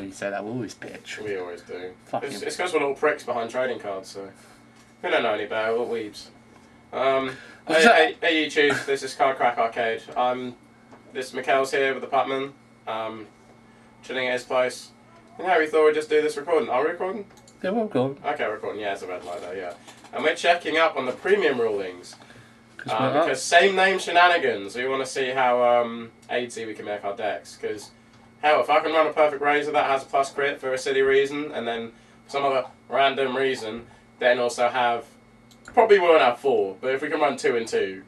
you say that. We always bitch. We always do. Fuck It's because we're little pricks behind trading cards, so we don't know any better. We're weebs. Hey YouTube, this is Card Crack Arcade. This Mickel's here with the Putman. Chilling at his place. You know, we thought we'd just do this recording. Are we recording? Yeah, we're recording. Okay, recording. Yeah, it's a red light there, yeah. And we're checking up on the premium rulings. Because same name shenanigans. We want to see how AIDSy we can make our decks. Because, hell, if I can run a perfect razor that has a plus crit for a silly reason, and then some other random reason, then also have... Probably won't have 4, but if we can run 2 and 2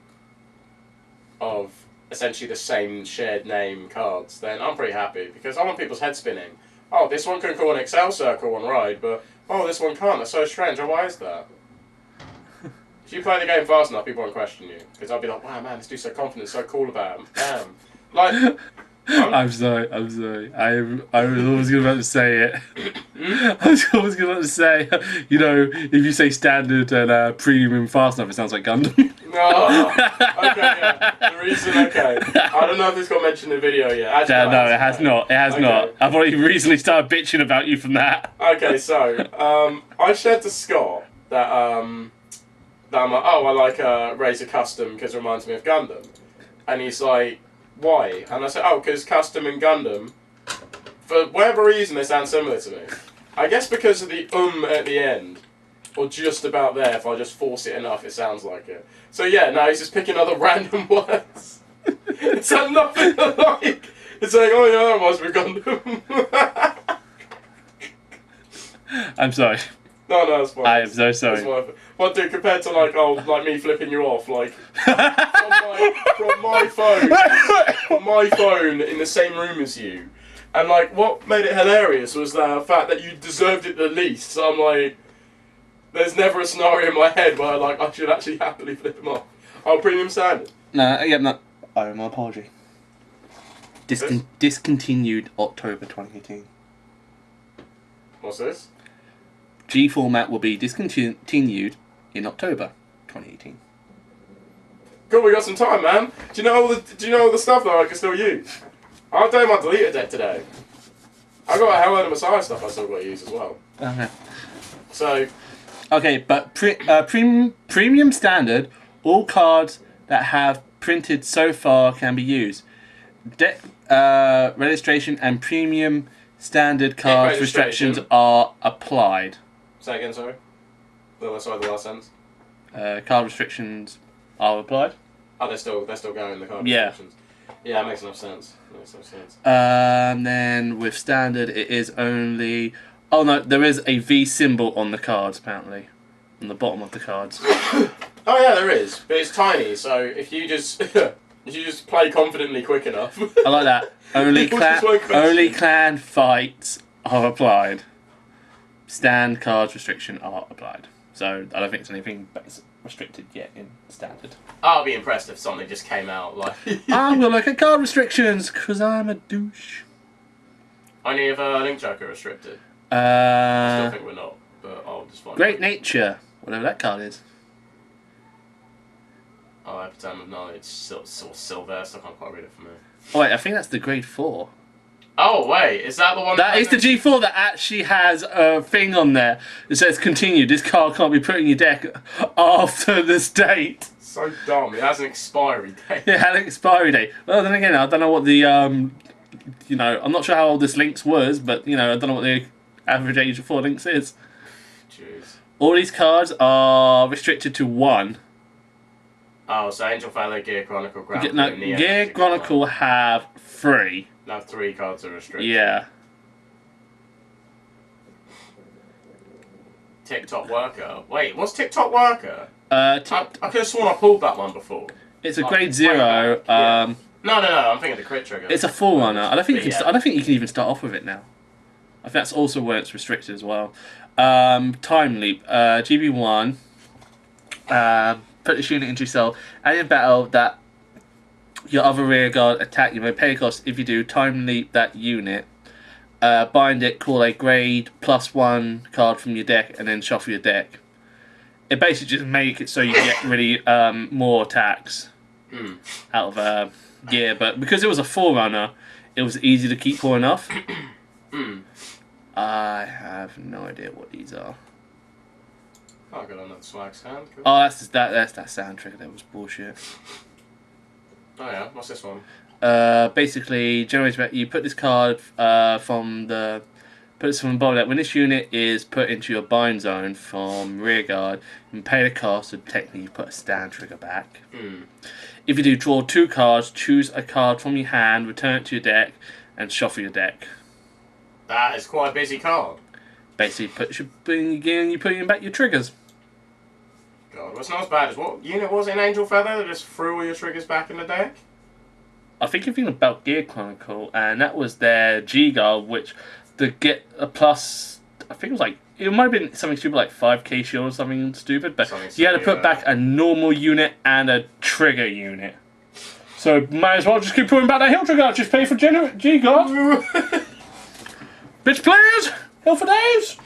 of essentially the same shared name cards, then I'm pretty happy. Because I want people's heads spinning. Oh, this one can call an Excel circle on ride, but oh, this one can't. That's so strange. Oh, why is that? If you play the game fast enough, people won't question you. Because I'll be like, wow, man, this dude's so confident, so cool about him. Damn. Like... I'm sorry. I was always about to say it. I was always about to say, you know, if you say standard and premium fast enough, it sounds like Gundam. Oh, okay, yeah. The reason, okay. I don't know if this got mentioned in the video yet. Actually, no, it has not. It has not. I've already recently started bitching about you from that. Okay, so, I shared to Scott that I'm like, oh, I like Razor Custom because it reminds me of Gundam. And he's like, why? And I said, oh, because Custom and Gundam, for whatever reason, they sound similar to me. I guess because of the at the end, or just about there, if I just force it enough, it sounds like it. So yeah, now he's just picking other random words. It's like nothing alike. It's like, oh yeah, that reminds me of Gundam. I'm sorry. No, it's fine. I am so sorry. What, dude, compared to like me flipping you off, like from my phone in the same room as you, and like what made it hilarious was the fact that you deserved it the least. So I'm like, there's never a scenario in my head where like I should actually happily flip him off. Oh, premium standard. No, yeah, no. I owe my apology. Discontinued October 2018. What's this? G format will be discontinued in October 2018. Cool, we got some time, man. Do you know all the stuff that I can still use? I've done my deleted deck today. I got a hell of a Messiah stuff I still got to use as well. Okay. So. Okay, but premium standard, all cards that have printed so far can be used. Deck registration and premium standard cards restrictions are applied. Say again, sorry. The last sentence. Card restrictions are applied. Oh, they're still going, the card restrictions. Yeah, that makes enough sense. Then with standard, it is only... Oh no, there is a V symbol on the cards, apparently. On the bottom of the cards. Oh yeah, there is. But it's tiny, so if you just... if you just play confidently quick enough... I like that. Only clan fights are applied. Stand cards restriction are applied. So I don't think there's anything restricted yet in standard. I'll be impressed if something just came out like... I'm gonna look at card restrictions because I'm a douche. Only if Link Joker restricted. I still think we're not, but I'll just find Great Nature, whatever that card is. Oh, Epitome of Knowledge, sort of Sylvester, I can't quite read it for me. Oh wait, I think that's the grade 4. Oh wait, is that the one? That is the G4 that actually has a thing on there that says continue. This card can't be put in your deck after this date. So dumb. It has an expiry date. It had an expiry date. Well, then again, I don't know what the you know, I'm not sure how old this Lynx was, but you know, I don't know what the average age for Lynx is. Jeez. All these cards are restricted to 1. Oh, so Angel Fallow, Gear Chronicle, Ground No, Gear Chronicle have 3. Now 3 cards are restricted. Yeah. TikTok Worker. Wait, what's TikTok Worker? I could have sworn I pulled that one before. It's a grade 0. Yeah. No, I'm thinking of the crit trigger. It's a forerunner. I don't think you can even start off with it now. I think that's also where it's restricted as well. Time Leap. GB1. Put this unit into yourself. And in battle, that your other rear guard attack, you may pay a cost. If you do, Time Leap that unit. Bind it, call a grade +1 card from your deck, and then shuffle your deck. It basically just make it so you get really more attacks out of gear. But because it was a forerunner, it was easy to keep pulling off. have no idea what these are. Oh, I got another swag stand. Cool. Oh, that's that sound trigger. That was bullshit. Oh yeah, what's this one? Basically, generator. You put this card from the bottom deck. When this unit is put into your bind zone from rearguard, you pay the cost. So technically, you put a stand trigger back. If you do draw 2 cards, choose a card from your hand, return it to your deck, and shuffle your deck. That is quite a busy card. Basically, you're putting back your triggers. God, well, it's not as bad as what unit was it in Angel Feather that just threw all your triggers back in the deck? I think you're thinking about Gear Chronicle, and that was their G-Guard, which to get a plus, I think it was like, it might have been something stupid like 5k shield or something stupid, but you had to put back a normal unit and a trigger unit. So might as well just keep putting back that heal trigger, just pay for G-Guard. Bitch please! Heal for days!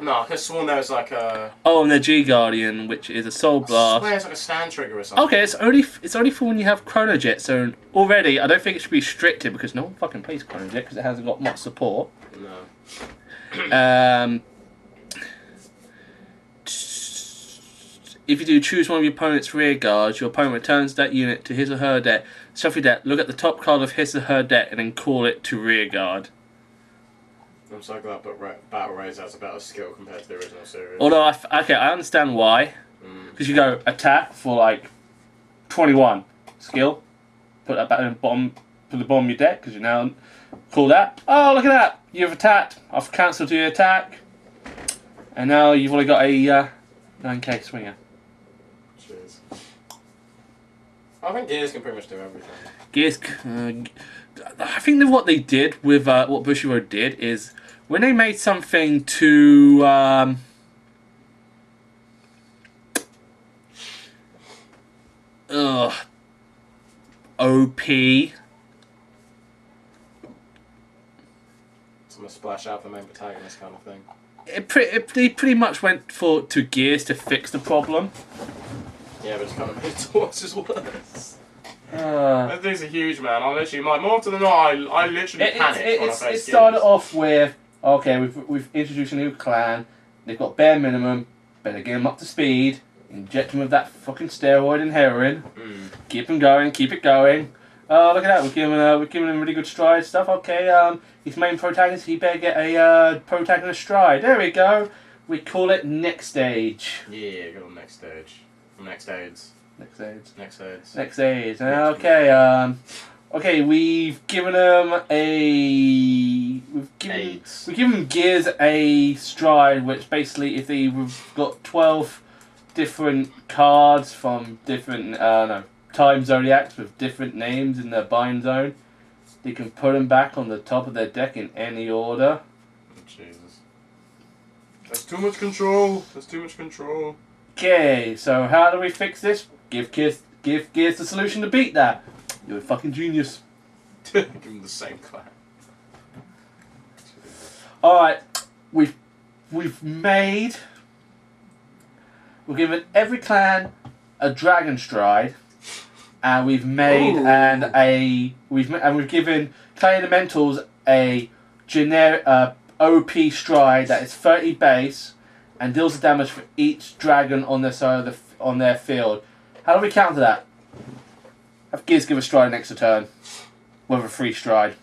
No, I could have sworn there was like a... Oh, and the G-Guardian, which is a Soul Blast. I swear it's like a stand trigger or something. Okay, it's only for when you have Chronojet, so already I don't think it should be restricted because no one fucking plays Chronojet because it hasn't got much support. No. If you do choose one of your opponent's rear guards, your opponent returns that unit to his or her deck. Shuffle your deck, look at the top card of his or her deck, and then call it to rear guard. I'm so glad that Battle Rays has a better skill compared to the original series. Although, I understand why. Because you go attack for like 21 skill, put that back in the bottom, put the bottom of your deck because you now call that. Oh, look at that! You've attacked. I've cancelled your attack, and now you've only got a 9k swinger. Cheers. I think Gears can pretty much do everything. Gears. I think that what they did with what Bushiroad did is when they made something to OP. Some splash out the main protagonist kind of thing. They pretty much went to Gears to fix the problem. Yeah, but it's kind of made twice as worse. That thing's a huge man. I literally, more often than not, I literally panicked when I faced Gears. It started off with, okay, we've introduced a new clan. They've got bare minimum. Better get them up to speed. Inject them with that fucking steroid and heroin. Keep them going. Keep it going. Oh, look at that. We're giving him really good stride stuff. Okay, his main protagonist, he better get a protagonist stride. There we go. We call it next stage. Yeah, go on next stage. From next aids. Next aids. Okay, okay, we've given them we've given Gears a stride, which basically if they've got 12 different cards from different time zodiacs with different names in their bind zone, they can put them back on the top of their deck in any order. Oh, Jesus. That's too much control. Okay, so how do we fix this? Give Gears the solution to beat that. You're a fucking genius. Give them the same clan. Alright, we've given every clan a dragon stride, and we've given clan elementals a generic OP stride that is 30 base and deals the damage for each dragon on their side on their field. How do we counter that? Have Gears give a stride next turn with a free stride.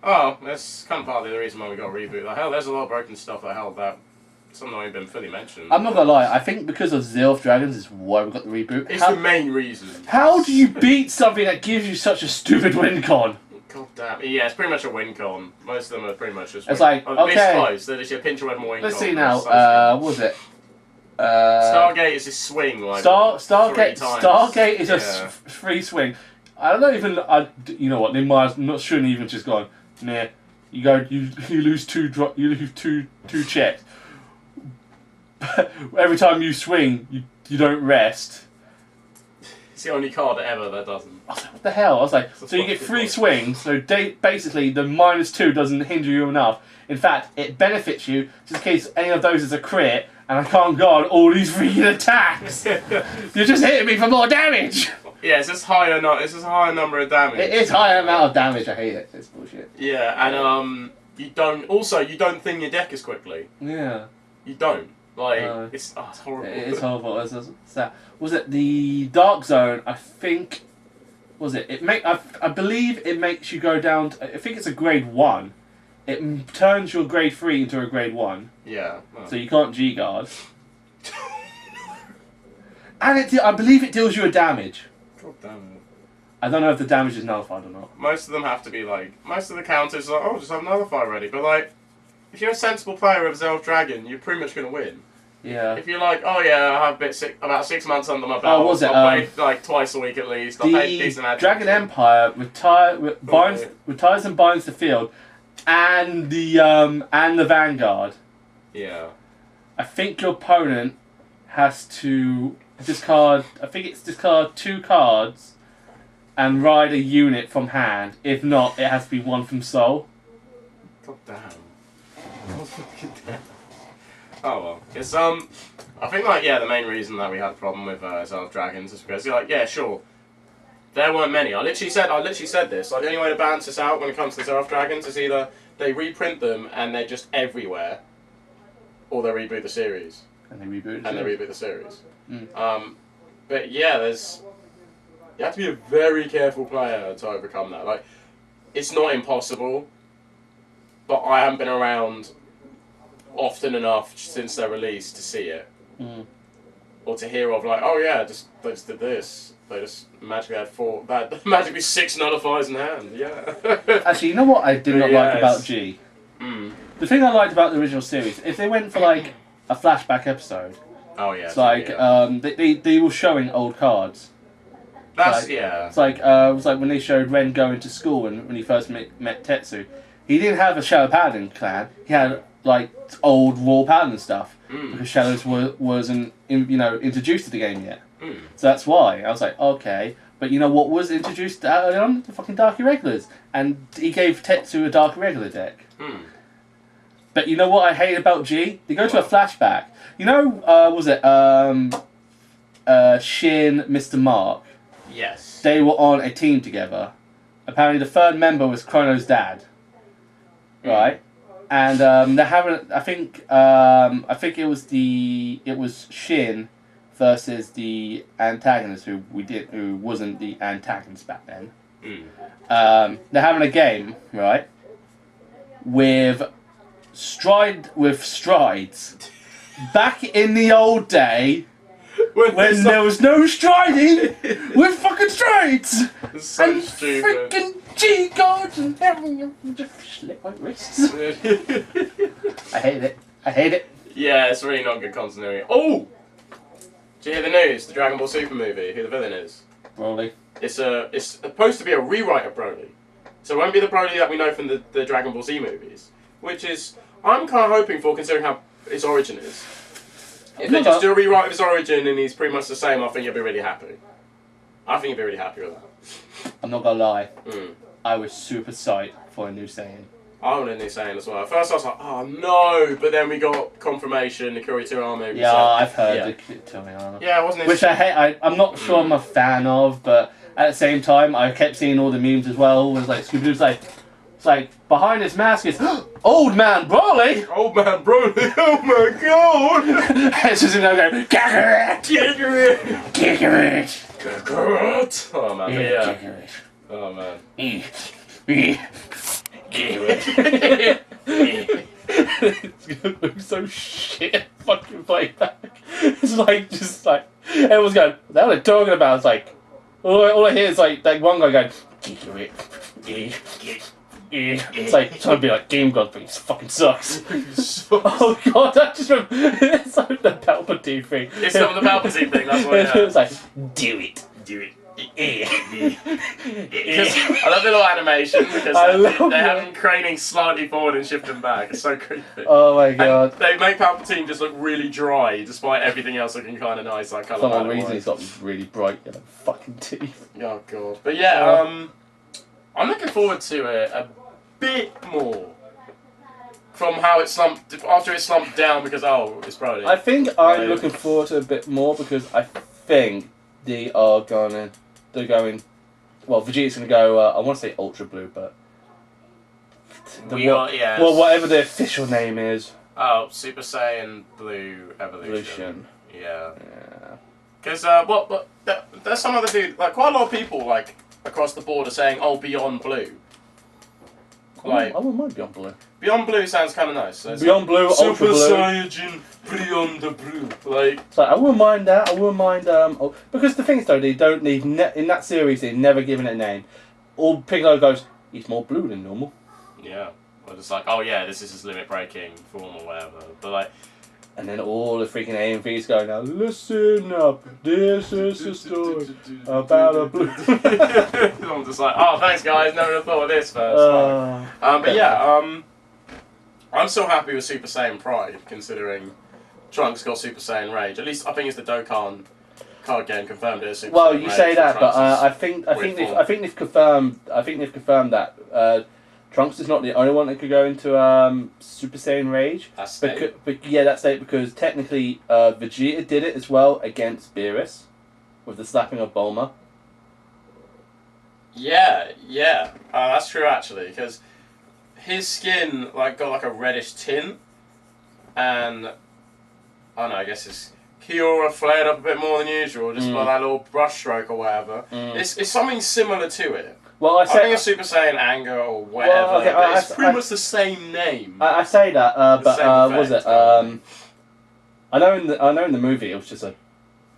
Oh, that's kind of partly the reason why we got a reboot. Like, hell, there's a lot of broken stuff that some not even been fully mentioned. I'm not gonna lie, I think because of Zealth Dragons is why we got the reboot. It's the main reason. How do you beat something that gives you such a stupid win con? God damn. Yeah, it's pretty much a win con. Most of them are pretty much just it's like, okay. This close, they're just a pinch away from win con. Let's see now, what was it? Stargate is this swing, like, Stargate is a free swing. I don't even, you know what, they shouldn't even just gone, nah, you lose two checks. Every time you swing, you don't rest. It's the only card ever that doesn't. I was like, what the hell? I was like, so you get 3 swings, so basically the -2 doesn't hinder you enough. In fact, it benefits you, just in case any of those is a crit, and I can't guard all these freaking attacks. You're just hitting me for more damage! Yeah, it's just higher. It's just a higher number of damage. It is higher amount of damage. I hate it. It's bullshit. Yeah, and you don't thin your deck as quickly. Yeah. You don't. Like it's horrible. It is horrible. Was it the Dark Zone? I think. Was it? I believe it makes you go down. I think it's a grade 1. It turns your grade 3 into a grade 1. Yeah. Oh. So you can't G guard. And I believe it deals you a damage. God damn it. I don't know if the damage is nullified or not. Most of them have to be most of the counters are just have nullify ready. But if you're a sensible player of Zelf Dragon, you're pretty much gonna win. Yeah. If you're I have about 6 months under my belt. Was it? I'll play twice a week at least. I'll pay decent admin. Dragon Empire retires and binds the field, and the Vanguard. Yeah. I think your opponent has to discard. I think it's discard 2 cards, and ride a unit from hand. If not, it has to be 1 from soul. God damn. Oh well. It's I think the main reason that we had a problem with Zelf Dragons is because sure. There weren't many. I literally said this. The only way to balance this out when it comes to Zelf Dragons is either they reprint them and they're just everywhere, or they reboot the series. And they reboot the series. Mm. But yeah, you have to be a very careful player to overcome that. It's not impossible, but I haven't been around often enough since they're released to see it. Mm. Or to hear of they just did this. They just magically had magically 6 nullifiers in hand. Yeah. Actually, you know what I did not like about G? Mm. The thing I liked about the original series, if they went for a flashback episode. Oh yeah. It's they were showing old cards. That's It's it was like when they showed Ren going to school and when he first met Tetsu. He didn't have a Shadow Paladin clan. He had old Raw Paladin stuff because Shadows wasn't introduced to the game yet. Mm. So that's why I was like, okay. But you know what was introduced early on? The fucking Dark Irregulars, and he gave Tetsu a Dark Irregular deck. Mm. But you know what I hate about G? They go to a flashback. You know, was it Shin, Mr. Mark? Yes. They were on a team together. Apparently, the third member was Chrono's dad. Right, and they're having. I think it was Shin versus the antagonist who wasn't the antagonist back then. Mm. They're having a game, right? With strides. Back in the old day, when there was no striding, with fucking strides! It's so and stupid. Freaking G-guards and having just slip my wrists. I hate it. Yeah, it's really not good continuity. Oh! Did you hear the news? The Dragon Ball Super movie, who the villain is? Broly. It's supposed to be a rewrite of Broly. So it won't be the Broly that we know from the Dragon Ball Z movies. Which is, I'm kind of hoping for, considering how his origin is. If they just do a rewrite of his origin and he's pretty much the same, I think you'll be really happy. I think you'll be really happy with that. I'm not gonna lie. Mm. I was super psyched for a new Saiyan. I wanted a new Saiyan as well. At first I was like, oh no, but then we got confirmation, the Kuritoyama movie. Yeah, so, I've heard the Kuritoyama. Yeah, it wasn't. Which I hate. I'm not sure I'm a fan of, but at the same time, I kept seeing all the memes as well. It was like Scooby-Doo's like behind his mask is Old Man Broly. Old Man Broly. Oh my god. It's just going Kakarot, Kakarot, Kakarot. Oh man. Yeah. Kakarot. Oh man. It's gonna look so shit. Fucking playback. It's everyone's going. What are they talking about? It's like all I hear is like one guy going. It's like trying to be like Game God, but he fucking sucks. Oh god, I just remember it's like the Palpatine thing. It's not the Palpatine thing. That's why. Yeah. It's like do it. I love the little animation because they have him craning slightly forward and shifting back. It's so creepy. Oh my god. And they make Palpatine just look really dry despite everything else looking kind of nice. Like for some reason he's got these really bright yellow fucking teeth. Oh god. But yeah, I'm looking forward to it a bit more. From how it slumped, after it slumped down because it's probably. I think I'm looking forward to a bit more because I think they are gonna they're going. Well, Vegeta's going to go. I want to say Ultra Blue, but well, whatever the official name is. Oh, Super Saiyan Blue Evolution. Yeah. Because there's some other dude, like quite a lot of people like across the board are saying, "Oh, Beyond Blue." Like, I wouldn't mind Beyond Blue. Beyond Blue sounds kind of nice. So Beyond Blue, Ultra Blue. Super Saiyan Beyond the Blue. Like, so I wouldn't mind that. I wouldn't mind because the thing is though, they don't need in that series they've never given it a name. All Piccolo goes, he's more blue than normal. Yeah. Or just like, oh yeah, this is his limit breaking form or whatever. But like. And then all the freaking AMVs go, now listen up, this is a story about a blue. I'm just like, oh, thanks guys, never thought of this first. But yeah, I'm still happy with Super Saiyan Pride, considering Trunks got Super Saiyan Rage. At least I think it's the Dokkan card game confirmed it as Super Saiyan Rage. Well, you say that, but I think they've confirmed that. Trunks is not the only one that could go into Super Saiyan Rage. That's that's state because technically Vegeta did it as well against Beerus with the slapping of Bulma. Yeah, that's true actually, because his skin got like a reddish tint, and I don't know, I guess his Kiora flared up a bit more than usual, just by that little brush stroke or whatever. It's something similar to it. Well, I think it's Super Saiyan Anger or whatever. Well, okay, but it's pretty much the same name. I say that, but was it? I know in the movie it was just a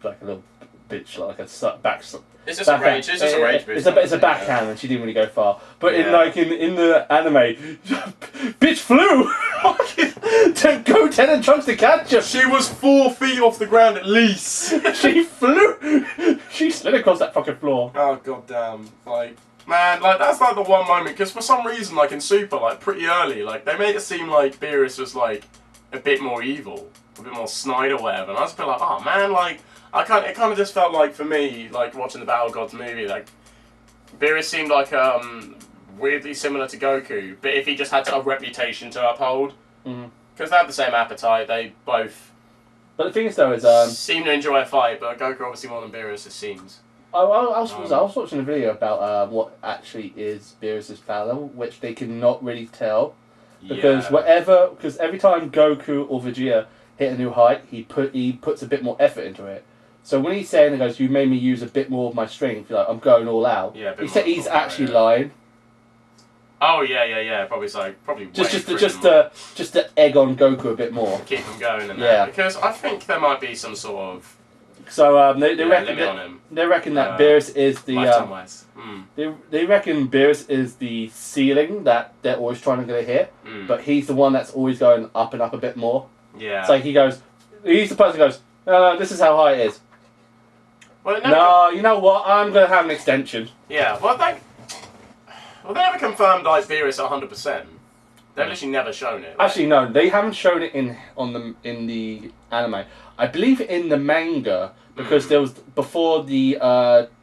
little bitch, like a back. It's just a rage. It's just a rage boost. It's a backhand, and she didn't really go far. But in the anime, bitch flew. Goten and Trunks to catch her. She was 4 feet off the ground at least. She flew. She slid across that fucking floor. Oh goddamn! Man, that's the one moment, because for some reason, in Super, pretty early, they made it seem like Beerus was, a bit more evil, a bit more snide or whatever, and I was a bit like, oh man, it kind of just felt like, for me, watching the Battle Gods movie, Beerus seemed weirdly similar to Goku, but if he just had a reputation to uphold, because they have the same appetite, they both... But the thing is, though, is... seem to enjoy a fight, but Goku obviously more than Beerus, it seems. I was watching a video about what actually is Beerus' power level, which they cannot really tell, because because every time Goku or Vegeta hit a new height, he puts a bit more effort into it. So when he's saying, he goes, "You made me use a bit more of my strength, I'm going all out." Yeah, he's actually lying. Oh yeah. Probably just to egg on Goku a bit more, keep him going, because I think there might be some sort of. So they reckon that Beerus is the they reckon Beerus is the ceiling that they're always trying to get a hit, but he's the one that's always going up and up a bit more. Yeah. It's he's the person who goes, no, this is how high it is. Well, you know what? I'm gonna have an extension. Yeah. Well, they never confirmed Beerus 100%. They've literally never shown it. Actually, no, they haven't shown it in the anime. I believe in the manga, because there was before the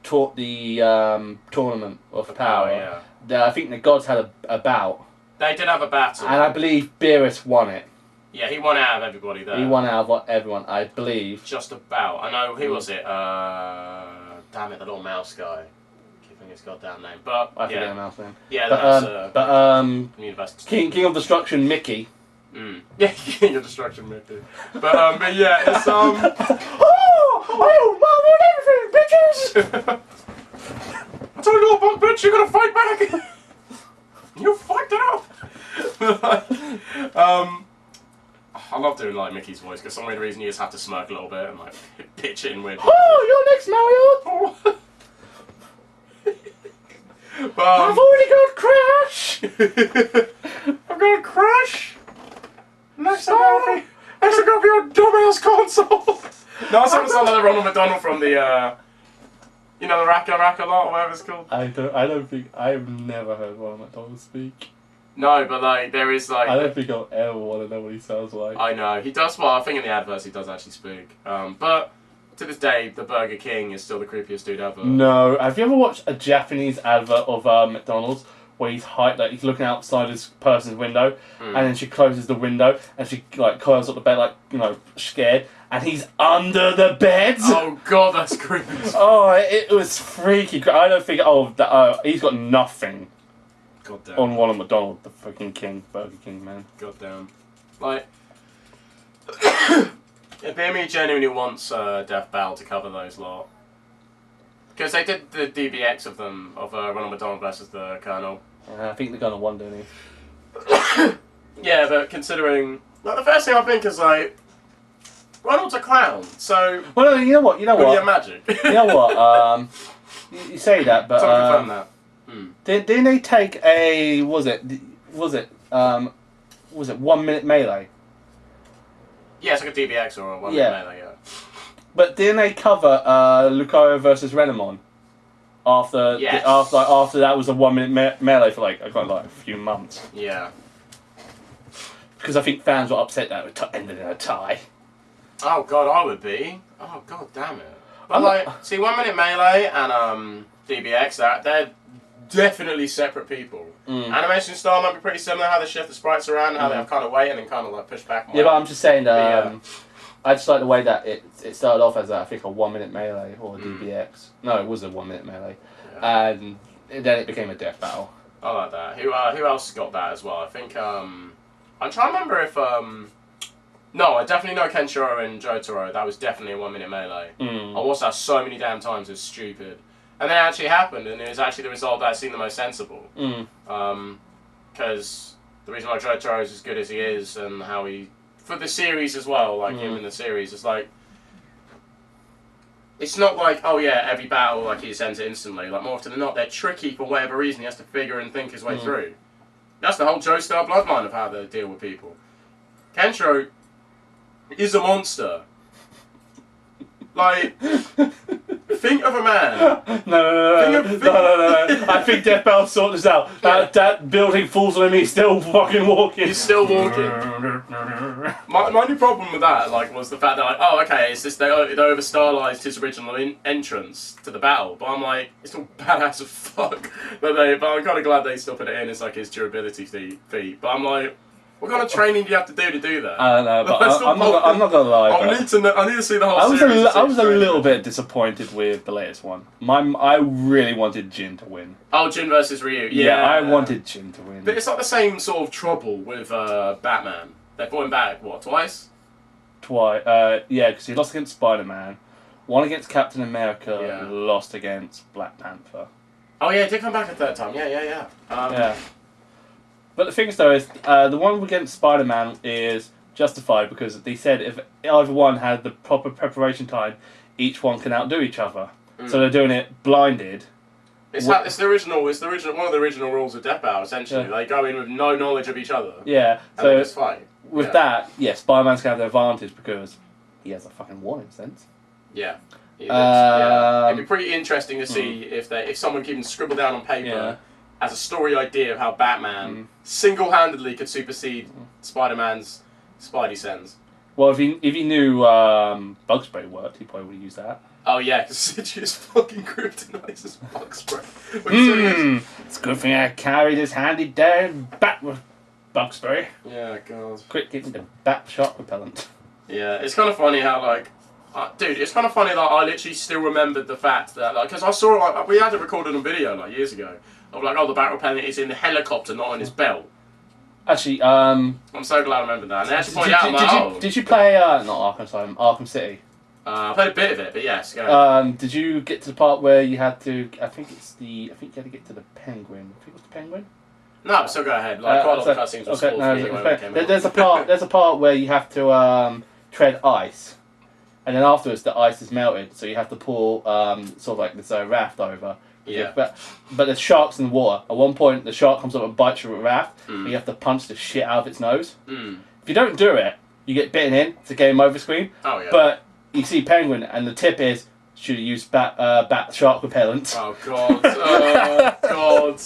tournament of power. I think the gods had a bout. They did have a battle, and I believe Beerus won it. Yeah, he won out of everybody there. He won out of everyone, I believe. Just about. I know. Who was it? Damn it, the little mouse guy. Keeping his goddamn name, but I forget the mouse name. Yeah, but King of Destruction, Mickey. Yeah, King of Destruction, Mickey. But yeah, it's Oh, I own everything, bitches! I told you, little bitch, you're gonna fight back. You fucked it up. I love doing Mickey's voice, because for some weird reason you just have to smirk a little bit and pitch it in weird. Oh, you're next, Mario. I've already got Crash! I've got Crash! Next I'm gonna be on dumbass console! No, it's almost like Ronald McDonald from the, the Raka lot, or whatever it's called. I don't think, I have never heard Ronald McDonald speak. No, but there is I don't think I'll ever want to know what he sounds like. I know, he does, I think in the adverts he does actually speak. But to this day, the Burger King is still the creepiest dude ever. No, have you ever watched a Japanese advert of McDonald's where he's he's looking outside his person's window, and then she closes the window and she like curls up the bed scared, and he's under the bed. Oh god, that's creepy. Oh, it was freaky. I don't think. He's got nothing. God damn. On Ronald McDonald, the fucking Burger King man. God damn. Like, if BME genuinely wants Death Battle to cover those lot. Because they did the DBX of them, of Ronald McDonald versus the Colonel. I think the Colonel won, didn't he? Yeah, but considering... Like, the first thing I think is, like, Ronald's a clown, so... Well, you know what? Yeah, magic. You know what? You say that, but... Someone confirm that. Didn't they take a... Was it 1 minute melee? Yeah, it's like a DBX or a 1 minute melee, yeah. But didn't they cover Lucario versus Renamon after after that was a 1 minute melee for like a few months? Yeah. Because I think fans were upset that it ended in a tie. Oh god, I would be. Oh god damn it. But see, 1 minute melee and DBX, they're definitely separate people. Animation style might be pretty similar, how they shift the sprites around, how they have kind of weight and then kind of like push back more. Yeah, but I'm just saying that. I just like the way that it started off as I think a 1 minute melee or a DBX. No, it was a 1 minute melee, and then it became a death battle. I like that. Who else got that as well? I think I'm trying to remember if no, I definitely know Kenshiro and Jotaro. That was definitely a 1 minute melee. I watched that so many damn times. It was stupid, and then it actually happened, and it was actually the result that seemed the most sensible. Because the reason why Jotaro is as good as he is and how he. For the series as well, like him in the series, it's like... It's not like, oh yeah, every battle, like, he just ends it instantly. Like, more often than not, they're tricky for whatever reason. He has to figure and think his way through. That's the whole Joestar bloodline of how they deal with people. Kenshiro is a monster. Like... Think of a man. No. I think Death Battle sorted this out. That building falls on him, he's still fucking walking. He's still walking. My only problem with that, was the fact that, it's just they over-stylized his original entrance to the battle. But I'm like, it's still badass as fuck. But I'm kind of glad they still put it in as like his durability feat. But I'm like, what kind of training do you have to do that? I don't know, but I'm not gonna lie. I need to see the whole series. I was a little bit disappointed with the latest one. I really wanted Jin to win. Oh, Jin versus Ryu. Yeah, I wanted Jin to win. But it's like the same sort of trouble with Batman. They brought him back, twice? Twice. Yeah, because he lost against Spider-Man, won against Captain America, lost against Black Panther. Oh yeah, he did come back a third time. Yeah. Yeah. But the thing is, though, is the one against Spider-Man is justified because they said if either one had the proper preparation time, each one can outdo each other. So they're doing it blinded. It's the original. One of the original rules of Death Battle. Essentially, they go in with no knowledge of each other. Yeah. And they just fight. With that, Spider-Man's gonna have the advantage because he has a fucking warning sense. Yeah. It'd be pretty interesting to see if someone can scribble down on paper. Yeah. As a story idea of how Batman single-handedly could supersede Spider-Man's Spidey sense. Well, if he knew bug spray worked, he probably would use that. Oh yeah, because Sidious fucking kryptonizes bug spray. It's a good thing I carried his handy down bug spray. Yeah, God. Quick, give me the bat shark repellent. Yeah, it's kind of funny how dude, it's kind of funny that I literally still remembered the fact that because I saw we had it recorded on video years ago. Of the bat repellent is in the helicopter, not on his belt. Actually, I'm so glad I remembered that. And they actually pointed out, did you play not Arkham City? I played a bit of it, but yes. Go ahead. Did you get to the part where you had to? I think you had to get to the penguin. I think it was the penguin. No, so go ahead. Quite a lot of cutscenes were spoiled. There's a part where you have to tread ice, and then afterwards the ice is melted, so you have to pull sort of like this raft over. Yeah. But there's sharks in the water. At one point, the shark comes up and bites you with a raft, and you have to punch the shit out of its nose. If you don't do it, you get bitten in. It's a game over screen. Oh yeah. But you see penguin, and the tip is should have used bat shark repellent. Oh god. Oh god.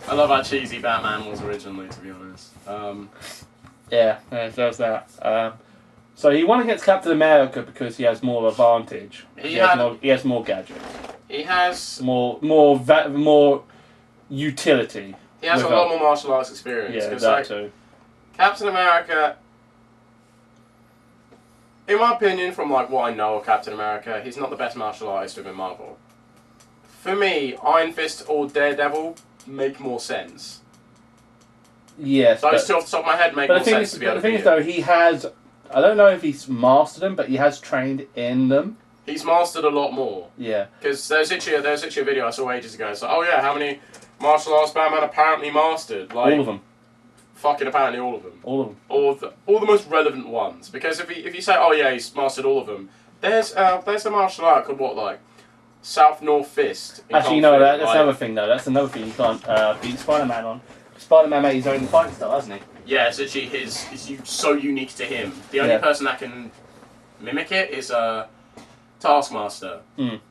I love how cheesy Batman was originally, to be honest. Yeah, there's that. So he won against Captain America because he has more advantage. He has more gadgets. He has more utility. He has a lot more martial arts experience. Yeah, that too. Captain America, in my opinion, from like what I know of Captain America, he's not the best martial artist within Marvel. For me, Iron Fist or Daredevil make more sense. Yes. Those two off the top of my head make more sense to be able to the thing is, though, he has. I don't know if he's mastered them, but he has trained in them. He's mastered a lot more. Yeah. Because there's literally a video I saw ages ago. It's like, oh yeah, how many martial arts Batman apparently mastered? Like, all of them. Fucking apparently all of them. All of them. All the most relevant ones. Because if you say, oh yeah, he's mastered all of them, there's a martial art called what, like South North Fist. Actually, no, that's another thing though. That's another thing you can't beat Spider-Man on. Spider-Man made his own fighting style, hasn't he? Yeah, it's literally so unique to him. The only person that can mimic it is Taskmaster.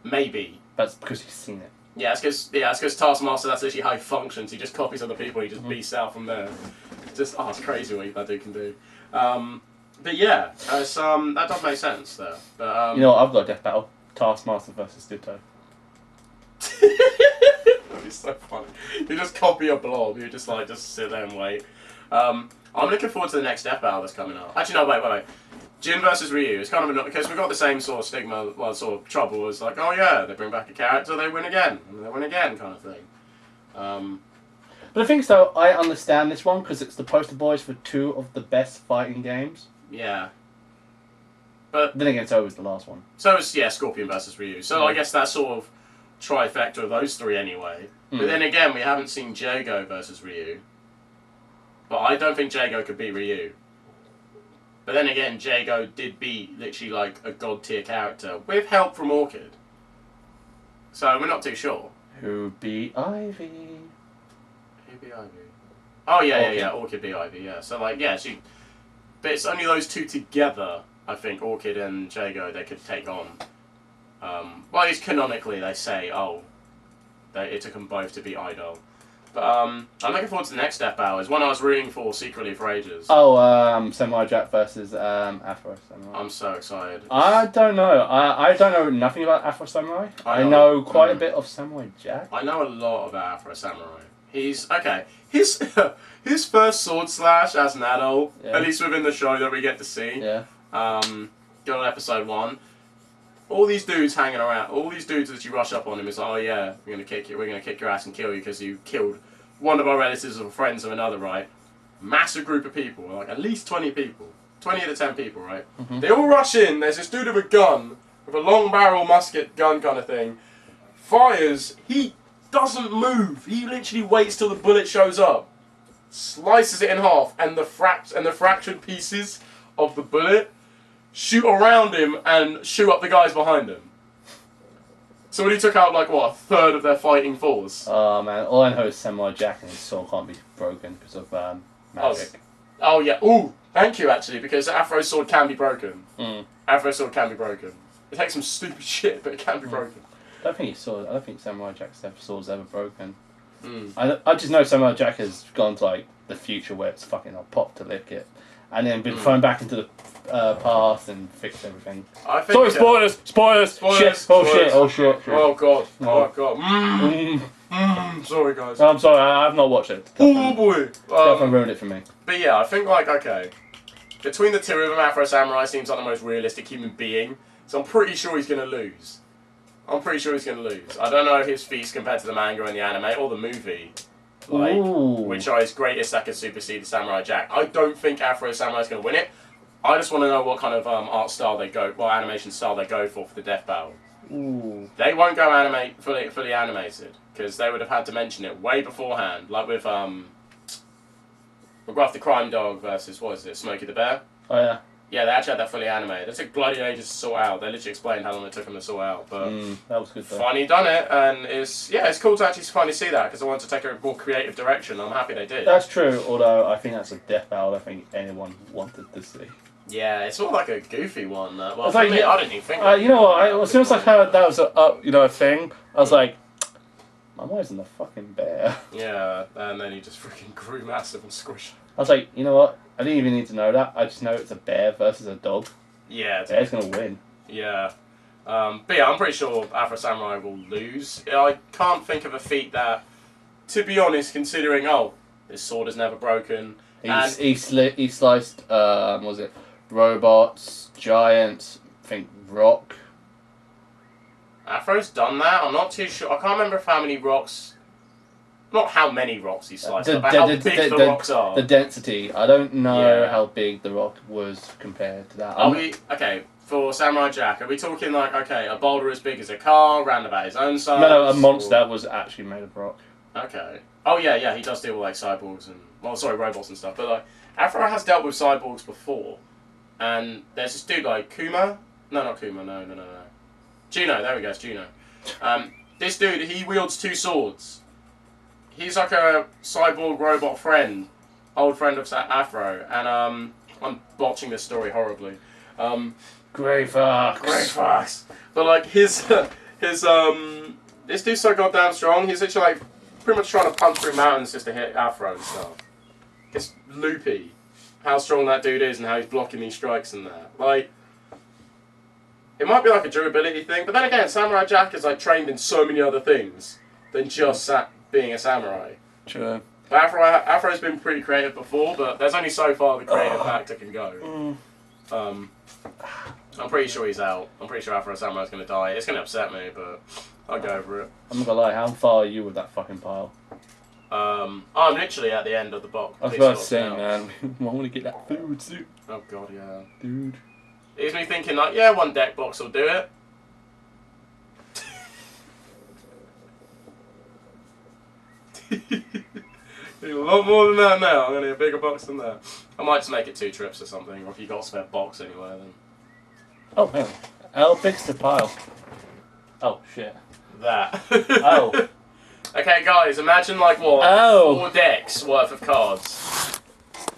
Maybe. That's because he's seen it. Yeah, it's because Taskmaster, that's literally how he functions. He just copies other people, he just beats out from there. It's crazy what that dude can do. But yeah, that does make sense there. But, you know what, I've got a death battle. Taskmaster versus Ditto. That'd be so funny. You just copy a blob, you just sit there and wait. I'm looking forward to the next death battle that's coming up. Actually, no, wait. Jin versus Ryu. It's kind of annoying because we've got the same sort of stigma, sort of trouble as like, oh yeah, they bring back a character, they win again, and they win again, kind of thing. But I think so. I understand this one because it's the poster boys for two of the best fighting games. Yeah. But then again, so was the last one. So it's Scorpion versus Ryu. So I guess that's sort of trifecta of those three anyway. But then again, we haven't seen Jago versus Ryu. But I don't think Jago could beat Ryu. But then again, Jago did beat literally like a god tier character with help from Orchid. So we're not too sure. Who beat Ivy? Who beat Ivy? Oh yeah. Orchid beat Ivy. Yeah. So like but it's only those two together. I think Orchid and Jago they could take on. Well, at least canonically they say, it took them both to beat Idol. But I'm looking forward to the next death battle. It's one I was rooting for secretly for ages. Samurai Jack versus Afro Samurai. I'm so excited. I don't know. I don't know nothing about Afro Samurai. I know quite a bit of Samurai Jack. I know a lot about Afro Samurai. He's okay. His first sword slash as an adult, at least within the show that we get to see. Yeah. Go on episode 1. All these dudes hanging around, all these dudes that you rush up on him is like, oh yeah, we're gonna kick your ass and kill you because you killed one of our relatives or friends of another, right? Massive group of people, like at least 20 people. 20 to 10 people, right? Mm-hmm. They all rush in, there's this dude with a gun, with a long barrel musket gun kind of thing, fires, he doesn't move, he literally waits till the bullet shows up, slices it in half, and the fractured pieces of the bullet shoot around him and shoot up the guys behind him. So when he took out like a third of their fighting force. Oh man, all I know is Samurai Jack and his sword can't be broken because of magic. Oh yeah, ooh, thank you actually, because Afro's sword can be broken. Afro's sword can be broken. It takes some stupid shit, but it can be broken. I don't think Samurai Jack's sword's ever broken. I just know Samurai Jack has gone to like the future where it's fucking pop to lick it. And then been thrown back into the past and fixed everything. Sorry, spoilers! Shit! Oh shit! Oh god! Sorry guys. I'm sorry, I've not watched it. Oh boy! Definitely ruined it for me. But yeah, I think between the two of them, Afro Samurai seems like the most realistic human being. So I'm pretty sure he's gonna lose. I don't know his feats compared to the manga and the anime or the movie. Which are his greatest that could supersede the Samurai Jack. I don't think Afro Samurai's going to win it. I just want to know what kind of animation style they go for the death battle. They won't go fully animated because they would have had to mention it way beforehand, like with McGruff the Crime Dog versus Smokey the Bear. Oh yeah. Yeah, they actually had that fully animated. It took bloody ages to sort out. They literally explained how long it took them to sort out. But that was good though. Finally done it, and it's cool to actually finally see that because I wanted to take a more creative direction. I'm happy they did. That's true, although I think that's a death battle I think anyone wanted to see. Yeah, it's sort of like a goofy one. Well, for me, I didn't even think. You know what? As soon as I heard that was a thing, I was like, my boy's in the fucking bear. Yeah, and then he just freaking grew massive and squished. I was like, you know what? I didn't even need to know that. I just know it's a bear versus a dog. Yeah. Bear's gonna win. Yeah. But yeah, I'm pretty sure Afro Samurai will lose. I can't think of a feat that to be honest, considering this sword is never broken. He sliced was it robots, giants, I think rock. Afro's done that. I'm not too sure. I can't remember how many rocks. Not how many rocks he sliced, but how big the rocks are. The density. I don't know how big the rock was compared to that. Okay, for Samurai Jack, are we talking like, okay, a boulder as big as a car, round about his own size? No, a monster that was actually made of rock. Okay. Oh, yeah, he does deal with, like, cyborgs and... Well, sorry, robots and stuff. But, like, Afro has dealt with cyborgs before. And there's this dude, like, Kuma? No, not Kuma, no. Juno, there we go, it's Juno. This dude, he wields 2 swords. He's like a cyborg robot friend. Old friend of Afro. And, I'm botching this story horribly. Grey Fox. But, like, this dude's so goddamn strong, he's literally, like, pretty much trying to punch through mountains just to hit Afro and stuff. It's loopy. How strong that dude is and how he's blocking these strikes and that. Like, it might be like a durability thing, but then again, Samurai Jack is like trained in so many other things than just being a samurai. Sure. But Afro's been pretty creative before, but there's only so far the creative factor can go. I'm pretty sure he's out. I'm pretty sure Afro Samurai's going to die. It's going to upset me, but I'll go over it. I'm not going to lie, how far are you with that fucking pile? I'm literally at the end of the box. I was about to say, man, I want to get that food suit. Oh god, yeah. Dude. It leaves me thinking, like, yeah, 1 deck box will do it. A lot more than that now. I'm going to need a bigger box than that. I might just make it 2 trips or something, or if you got a spare box anywhere, then... Oh, hang on. I'll fix the pile. Oh, shit. That. Oh. Okay, guys, imagine, like, what? Oh. 4 decks worth of cards.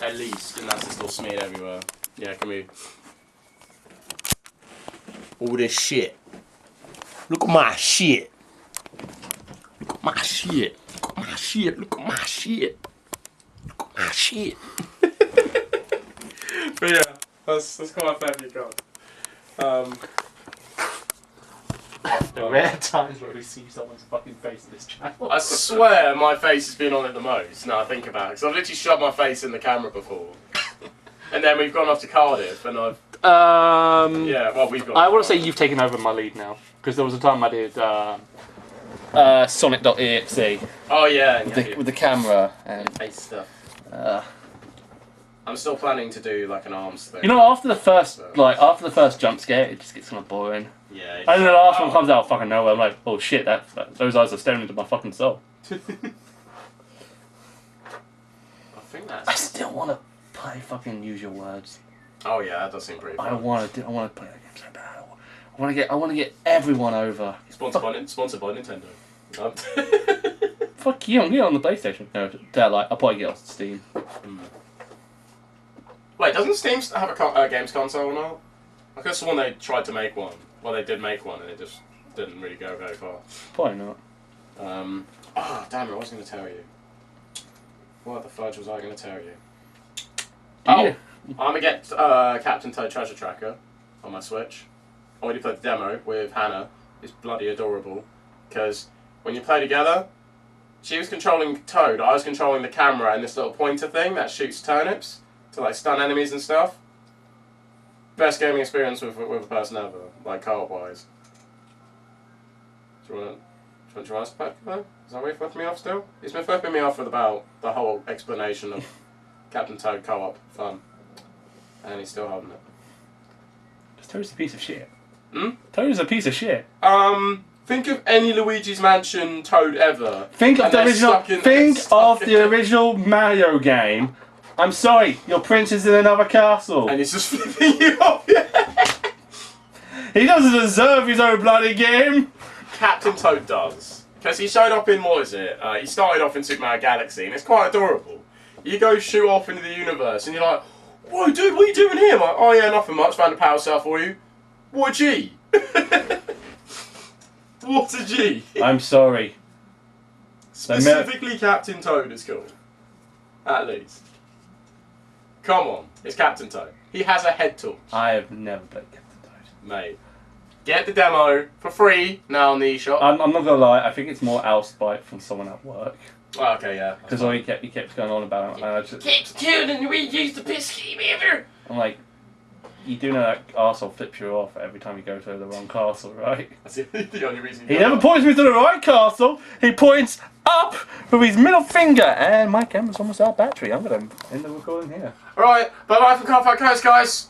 At least, and that's just all smeared everywhere. Yeah, can we... All this shit. Look at my shit. Look at my shit. Look at my shit. Look at my shit. Look at my shit. But yeah, that's quite a fair few cards. The rare times where we see someone's fucking face in this channel. I swear my face has been on it the most, now I think about it. Because I've literally shoved my face in the camera before. And then we've gone off to Cardiff and I've... yeah, well, we've gone... I want to say you've taken over my lead now. Because there was a time I did Sonic.exe. Oh yeah. With the camera and... face stuff. I'm still planning to do like an arms thing. You know, after the first jump scare, it just gets kind of boring. Yeah. And then the last one comes out of fucking nowhere. I'm like, oh shit, those eyes are staring into my fucking soul. I think that's... I still want to play fucking Use Your Words. Oh yeah, that does seem pretty fun. I want to play that game so bad. I want to get everyone over. Sponsored by Nintendo. Fuck you, I'm getting on the PlayStation. No, I'll probably get off Steam. Wait, doesn't Steam have a games console or not? I could have sworn they tried to make one. Well, they did make one and it just didn't really go very far. Probably not. Oh, damn it, I was going to tell you. What the fudge was I going to tell you? Yeah. I'm going to get Captain Toad Treasure Tracker on my Switch. I already played the demo with Hannah. It's bloody adorable. Because when you play together, she was controlling Toad, I was controlling the camera and this little pointer thing that shoots turnips to like stun enemies and stuff. Best gaming experience with a person ever, like co-op wise. Do you want us to play? Is that where you're flipping me off still? He's been flipping me off with about the whole explanation of Captain Toad co-op fun. And he's still holding it. Toad's a piece of shit. Hmm? Toad is a piece of shit. Think of any Luigi's Mansion Toad ever. Think of the original Mario game. I'm sorry, your prince is in another castle. And he's just flipping you off. He doesn't deserve his own bloody game. Captain Toad does. Because he showed up in, what is it? He started off in Super Mario Galaxy, and it's quite adorable. You go shoot off into the universe, and you're like, whoa, dude, what are you doing here? I'm like, oh yeah, nothing much, found a power cell for you. What a G. What a G. I'm sorry. Specifically Captain Toad is cool. At least. Come on, it's Captain Toad. He has a head torch. I have never played Captain Toad. Mate. Get the demo for free now on the eShop. I'm not gonna lie, I think it's more Alspite from someone at work. Oh, okay, yeah. Because all he kept going on about, and I just keeps killing we use the piss scheme ever. I'm like, you do know that arsehole flips you off every time you go to the wrong castle, right? That's the only reason. He never points me to the right castle. He points up with his middle finger, and my camera's almost out of battery. I'm gonna end the recording here. All right, bye bye from Car Fight Coast, guys.